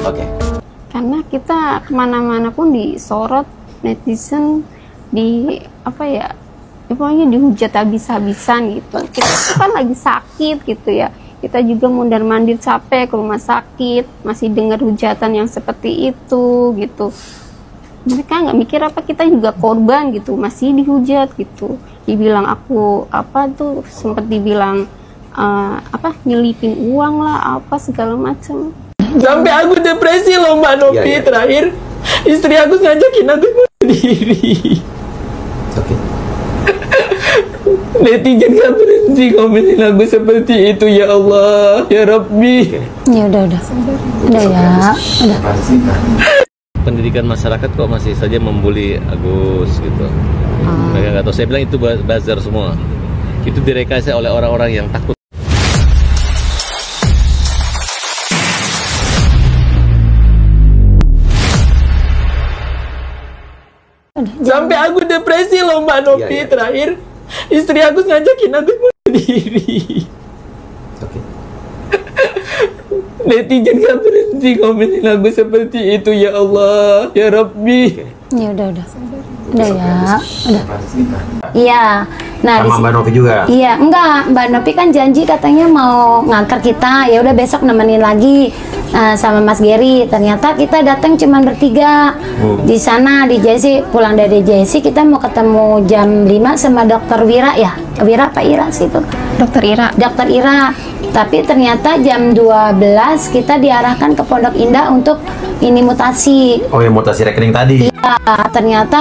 Oke. Karena kita kemana-mana pun disorot netizen, di apa ya, pokoknya dihujat habis-habisan gitu. Kita kan lagi sakit gitu ya, kita juga mondar-mandir capek ke rumah sakit, masih dengar hujatan yang seperti itu gitu. Mereka nggak mikir apa kita juga korban gitu, masih dihujat gitu. Dibilang aku apa tuh, sempat dibilang nyelipin uang lah apa segala macam. Sampai aku depresi loh Mbak Novi. Terakhir istri aku ngajakin aku bunuh diri. Oke. Netizen gak berhenti komenin aku seperti itu, ya Allah, ya Rabbi. Ya udah ya, udah. Pendidikan masyarakat kok masih saja membuli Agus gitu. Mereka nggak tahu. Saya bilang itu buzzer semua. Itu direkayasa oleh orang-orang yang takut. Sampai aku depresi loh Mbak Novi. Terakhir istri aku ngajakin aku bunuh diri. Oke. Netizen gak berhenti komenin aku seperti itu, ya Allah, ya Rabbi. Ya udah ya, udah. Iya. Nah, sama Mbak Novi juga. Iya, enggak. Mbak Novi kan janji katanya mau nganter kita. Ya udah besok nemenin lagi sama Mas Gary. Ternyata kita datang cuman bertiga. Di sana di JC, pulang dari JC kita mau ketemu jam 5 sama Dokter Wira ya. Wira apa Ira sih itu? Dokter Ira. Dokter Ira. Tapi ternyata jam 12 kita diarahkan ke Pondok Indah untuk ini mutasi. Oh ya, mutasi rekening tadi. Iya, ternyata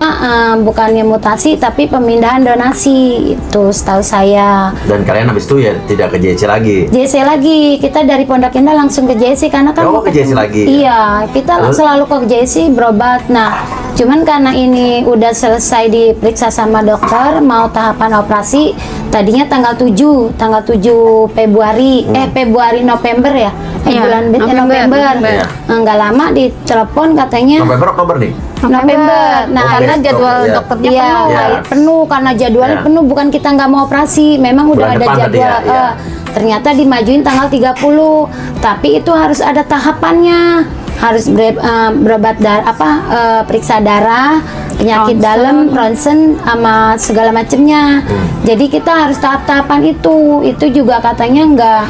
bukannya mutasi tapi pemindahan donasi itu setahu saya. Dan kalian habis itu ya tidak ke JC lagi? JC lagi, kita dari Pondok Indah langsung ke JC karena kan ke JC lagi? Iya, kita selalu ke JC berobat. Nah, cuman karena ini udah selesai diperiksa sama dokter, mau tahapan operasi, tadinya tanggal 7 Februari, Februari November ya? Bulan November. Nggak lama ditelepon katanya November Oktober nih? November. Nah, karena jadwal dokternya penuh karena jadwalnya penuh, bukan kita nggak mau operasi, memang udah ada jadwal. Ternyata dimajuin tanggal 30, tapi itu harus ada tahapannya, harus berobat periksa darah, penyakit dalam, ronsen, sama segala macemnya. Jadi kita harus tahap-tahapan itu juga katanya nggak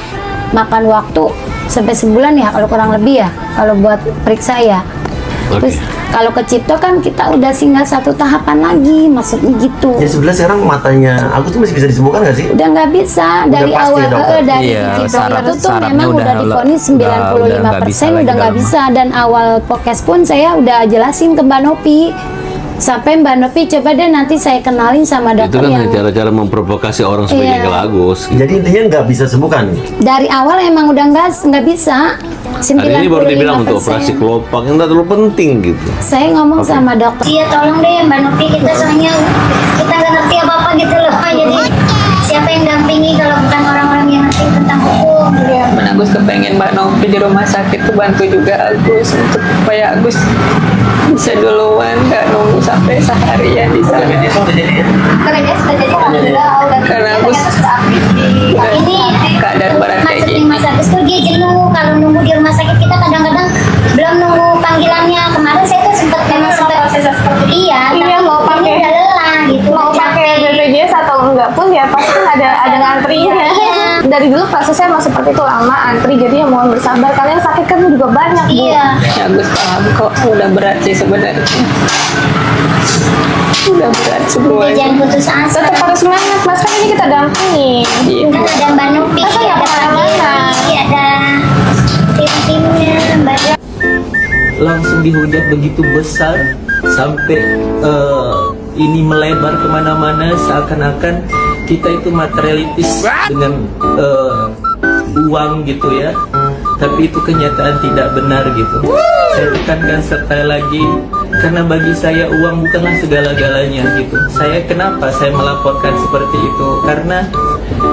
makan waktu sampai sebulan ya, kalau kurang lebih ya, kalau buat periksa ya. Terus kalau ke Cipto kan kita udah singgah satu tahapan lagi, maksudnya gitu. Ya sebenarnya sekarang matanya aku tuh masih bisa disembuhkan nggak sih? Udah nggak bisa, dari awal dari Cipto itu tuh memang udah divonis 95% udah nggak bisa, dan awal podcast pun saya udah jelasin ke Mbak Novi. Sampai Mbak Novi, coba deh nanti saya kenalin sama dokter. Itu kan cara-cara memprovokasi orang supaya ke Agus. Jadi intinya nggak bisa sembuhkan? Dari awal emang udah nggak bisa. Hari ini baru dibilang untuk operasi kelopak yang nggak terlalu penting gitu. Saya ngomong sama dokter. Iya, tolong deh Mbak Novi, kita soalnya kita nggak ngerti apa-apa gitu loh. Jadi siapa yang dampingi kalau bukan orang-orang yang ngerti tentang hukum? Iya, Agus kepengen Mbak Novi di rumah sakit tuh bantu juga Agus untuk supaya Agus bisa duluan, nggak nunggu sampai seharian di sana. Karena sudah jadi alhamdulillah. Karena Agus ini keadaan berat kayak gini. Mas Agus tuh dia jenuh kalau nunggu di rumah sakit. Kita kadang-kadang belum nunggu panggilannya. Kemarin saya tuh sempat iya, mau pakai udah lelah gitu. Mau pakai BPJS atau enggak pun ya pasti ada antrinya. Dari dulu prosesnya emang seperti itu, lama antri, jadi ya mohon bersabar. Kalian sakit kan juga banyak, Bu. Iya. Ya Agus paham kok, udah berat sih sebenarnya. Udah berat semuanya. Jangan putus asa. Tetap harus semangat, Mas, kan ini kita dampingi. Kan ada Mbak Novi, Masa nggak kemana-mana? ada tim-timnya Mbak. Langsung dihujat begitu besar sampai ini melebar kemana-mana, seakan-akan kita itu materialistis dengan uang gitu ya. Tapi itu kenyataan tidak benar gitu. Saya tekankan sekali lagi, karena bagi saya uang bukanlah segala-galanya gitu. Kenapa saya melaporkan seperti itu? Karena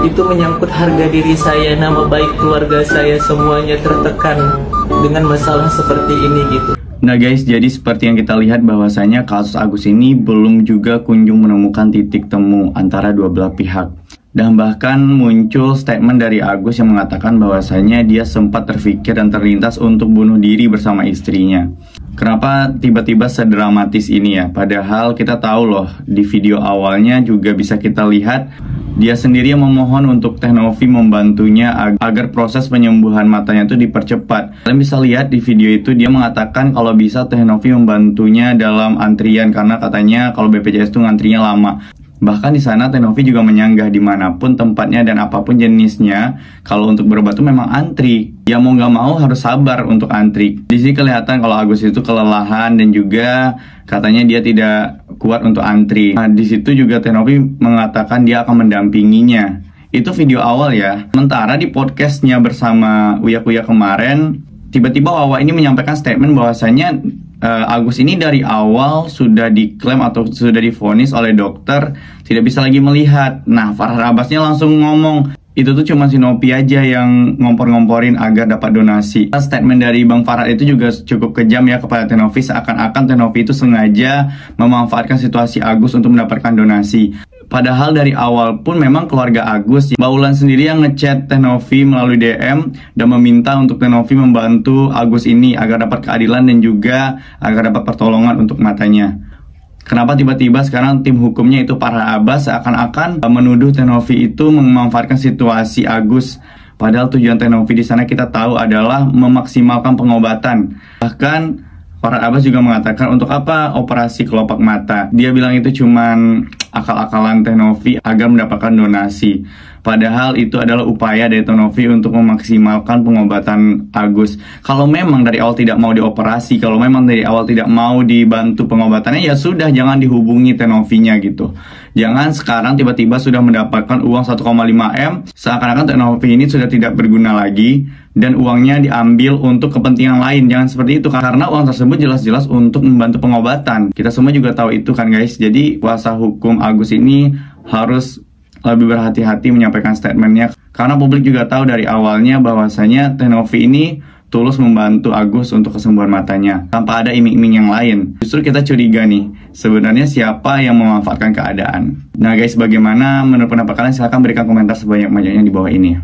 itu menyangkut harga diri saya, nama baik keluarga saya, semuanya tertekan dengan masalah seperti ini gitu. Nah guys, jadi seperti yang kita lihat bahwasanya kasus Agus ini belum juga kunjung menemukan titik temu antara dua belah pihak. Dan bahkan muncul statement dari Agus yang mengatakan bahwasanya dia sempat terpikir dan terlintas untuk bunuh diri bersama istrinya. Kenapa tiba-tiba sedramatis ini ya? Padahal kita tahu loh, di video awalnya juga bisa kita lihat dia sendiri yang memohon untuk Teh Novi membantunya agar proses penyembuhan matanya itu dipercepat. Kalian bisa lihat di video itu dia mengatakan kalau bisa Teh Novi membantunya dalam antrian karena katanya kalau BPJS itu ngantrinya lama. Bahkan di sana Teh Novi juga menyanggah dimanapun tempatnya dan apapun jenisnya, kalau untuk berobat itu memang antri. Ya mau nggak mau harus sabar untuk antri. Di sini kelihatan kalau Agus itu kelelahan dan juga katanya dia tidak kuat untuk antri. Nah, di situ juga Teh Novi mengatakan dia akan mendampinginya. Itu video awal ya. Sementara di podcastnya bersama Uya Kuya kemarin, tiba-tiba Wawa ini menyampaikan statement bahwasanya Agus ini dari awal sudah diklaim atau sudah divonis oleh dokter tidak bisa lagi melihat. Nah, Farhad Abbasnya langsung ngomong itu tuh cuma si Novi aja yang ngompor-ngomporin agar dapat donasi. Statement dari Bang Farhad itu juga cukup kejam ya kepada Teh Novi, seakan-akan Teh Novi itu sengaja memanfaatkan situasi Agus untuk mendapatkan donasi. Padahal dari awal pun memang keluarga Agus, Mbak Ulan sendiri yang ngechat Teh Novi melalui DM dan meminta untuk Teh Novi membantu Agus ini agar dapat keadilan dan juga agar dapat pertolongan untuk matanya. Kenapa tiba-tiba sekarang tim hukumnya itu Farhad Abbas seakan-akan menuduh Teh Novi itu memanfaatkan situasi Agus? Padahal tujuan Teh Novi di sana kita tahu adalah memaksimalkan pengobatan. Bahkan Farhad Abbas juga mengatakan untuk apa operasi kelopak mata. Dia bilang itu cuman akal-akalan Teh Novi agar mendapatkan donasi. Padahal itu adalah upaya dari Teh Novi untuk memaksimalkan pengobatan Agus. Kalau memang dari awal tidak mau dioperasi, kalau memang dari awal tidak mau dibantu pengobatannya, ya sudah jangan dihubungi Teh Novinya gitu. Jangan sekarang tiba-tiba sudah mendapatkan uang 1,5 M, seakan-akan Teh Novi ini sudah tidak berguna lagi dan uangnya diambil untuk kepentingan lain. Jangan seperti itu, karena uang tersebut jelas-jelas untuk membantu pengobatan. Kita semua juga tahu itu kan guys. Jadi kuasa hukum Agus ini harus lebih berhati-hati menyampaikan statementnya, karena publik juga tahu dari awalnya bahwasanya Teh Novi ini tulus membantu Agus untuk kesembuhan matanya tanpa ada iming-iming yang lain. Justru kita curiga nih, sebenarnya siapa yang memanfaatkan keadaan. Nah guys, bagaimana menurut pendapat kalian? Silahkan berikan komentar sebanyak-banyaknya di bawah ini.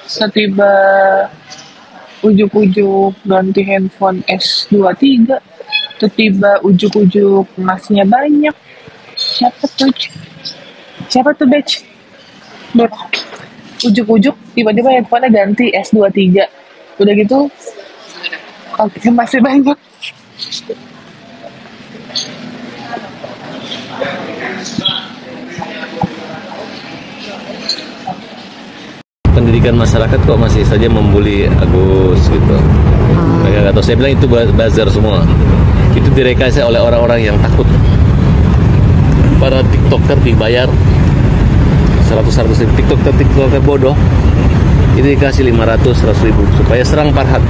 Setiba ujuk-ujuk ganti handphone S23, tiba ujuk-ujuk emasnya banyak. Siapa tuh batch? Ujuk-ujuk tiba-tiba handphonenya ganti S23. Udah gitu oke, masih banyak. Pendidikan masyarakat kok masih saja membuli Agus gitu. Mereka nggak tahu. Saya bilang itu buzzer semua. Itu direkayasa oleh orang-orang yang takut. Para TikToker dibayar 100 ribu. TikToker bodoh itu dikasih 500-100 ribu supaya serang Farhad.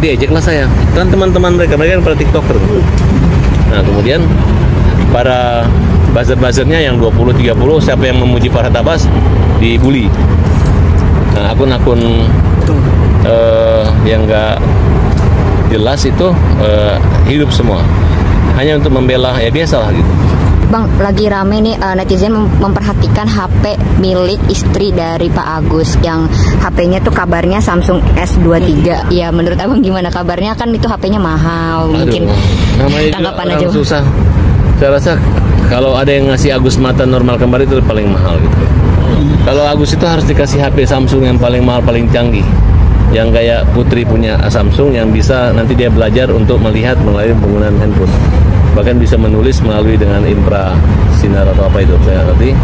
Diejeklah saya. Kan teman-teman mereka yang para TikToker. Nah kemudian para buzzer-buzzernya yang 20-30, siapa yang memuji Farhad Abbas dibully. Nah, akun-akun yang nggak jelas itu hidup semua hanya untuk membela, ya biasalah gitu. Bang, lagi rame nih netizen memperhatikan HP milik istri dari Pak Agus yang HP-nya tuh kabarnya Samsung S23. Ya menurut abang gimana kabarnya, kan itu HP-nya mahal. Mungkin tanggapan aja susah. Saya rasa kalau ada yang ngasih Agus mata normal kembali itu paling mahal gitu. Kalau Agus itu harus dikasih HP Samsung yang paling mahal, paling canggih, yang kayak Putri punya Samsung, yang bisa nanti dia belajar untuk melihat melalui penggunaan handphone, bahkan bisa menulis melalui dengan infra sinar atau apa itu saya ngerti.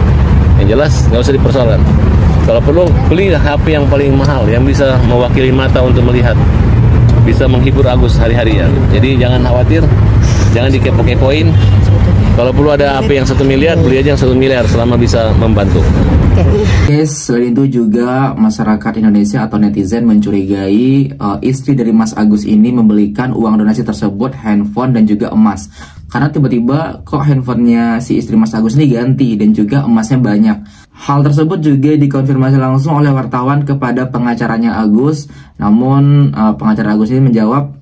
Yang jelas nggak usah dipersoalkan. Kalau perlu beli HP yang paling mahal, yang bisa mewakili mata untuk melihat, bisa menghibur Agus hari-harinya. Jadi jangan khawatir, jangan dikepo-kepoin. Kalau perlu ada HP yang 1 miliar, beli aja yang 1 miliar selama bisa membantu. Guys, selain itu juga masyarakat Indonesia atau netizen mencurigai istri dari Mas Agus ini membelikan uang donasi tersebut handphone dan juga emas. Karena tiba-tiba kok handphonenya si istri Mas Agus ini ganti dan juga emasnya banyak. Hal tersebut juga dikonfirmasi langsung oleh wartawan kepada pengacaranya Agus. Namun pengacara Agus ini menjawab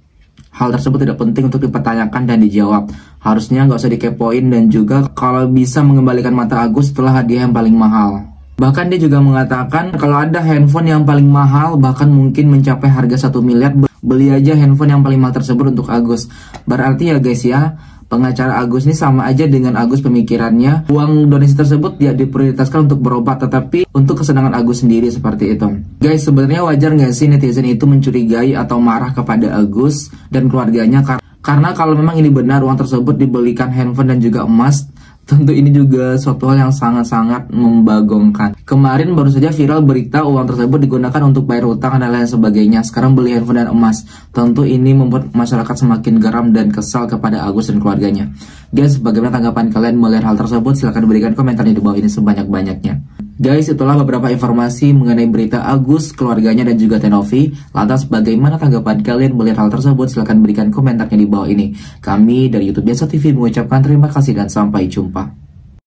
hal tersebut tidak penting untuk dipertanyakan dan dijawab. Harusnya nggak usah dikepoin, dan juga kalau bisa mengembalikan mata Agus setelah hadiah yang paling mahal. Bahkan dia juga mengatakan kalau ada handphone yang paling mahal, bahkan mungkin mencapai harga 1 miliar, beli aja handphone yang paling mahal tersebut untuk Agus. Berarti ya guys ya, pengacara Agus ini sama aja dengan Agus pemikirannya. Uang donasi tersebut tidak diprioritaskan untuk berobat, tetapi untuk kesenangan Agus sendiri, seperti itu. Guys, sebenarnya wajar nggak sih netizen itu mencurigai atau marah kepada Agus dan keluarganya? Karena kalau memang ini benar uang tersebut dibelikan handphone dan juga emas, tentu ini juga suatu hal yang sangat-sangat membagongkan. Kemarin baru saja viral berita uang tersebut digunakan untuk bayar utang dan lain sebagainya. Sekarang beli handphone dan emas. Tentu ini membuat masyarakat semakin geram dan kesal kepada Agus dan keluarganya. Guys, bagaimana tanggapan kalian melihat hal tersebut? Silahkan berikan komentarnya di bawah ini sebanyak-banyaknya. Guys, itulah beberapa informasi mengenai berita Agus, keluarganya, dan juga Tenovi. Lantas bagaimana tanggapan kalian melihat hal tersebut? Silahkan berikan komentarnya di bawah ini. Kami dari YouTube Biasa TV mengucapkan terima kasih dan sampai jumpa.